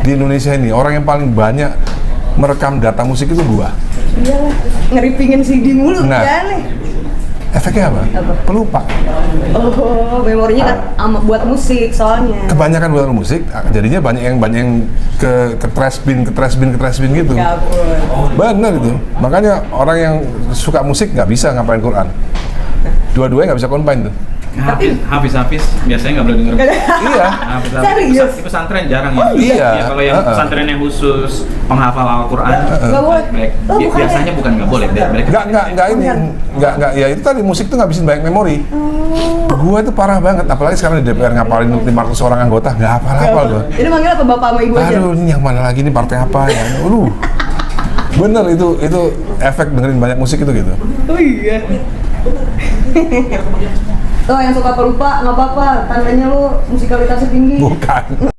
di Indonesia ini orang yang paling banyak merekam data musik itu gua. Iyalah, ngeripingin CD mulu Nah. ya nih. Efeknya apa? Pelupa. Oh, memorinya kan buat musik soalnya. Kebanyakan buat musik, jadinya banyak yang ke trash bin gitu. Ya ampun. Bener itu. Makanya orang yang suka musik nggak bisa ngapalin Quran. Dua-duanya nggak bisa combine tuh. Hafiz biasanya nggak boleh denger. Iya. Serius? Di pesantren jarang ya. Iya. Ya, kalau yang pesantren yang khusus penghafal Al-Quran, Nggak boleh. biasanya bukan nggak boleh. Nggak. Ya itu tadi musik tuh ngabisin banyak memori. Gua itu parah banget, apalagi sekarang di DPR ngapalin 500 orang anggota, nggak hafal gua. Jadi manggil apa bapak sama ibu aja? Aduh, ini yang mana lagi nih partai apa ya? Bener itu efek dengerin banyak musik itu gitu. Oh iya. Tuh yang suka pelupa nggak apa-apa, tandanya lu musikalitasnya tinggi. Bukan.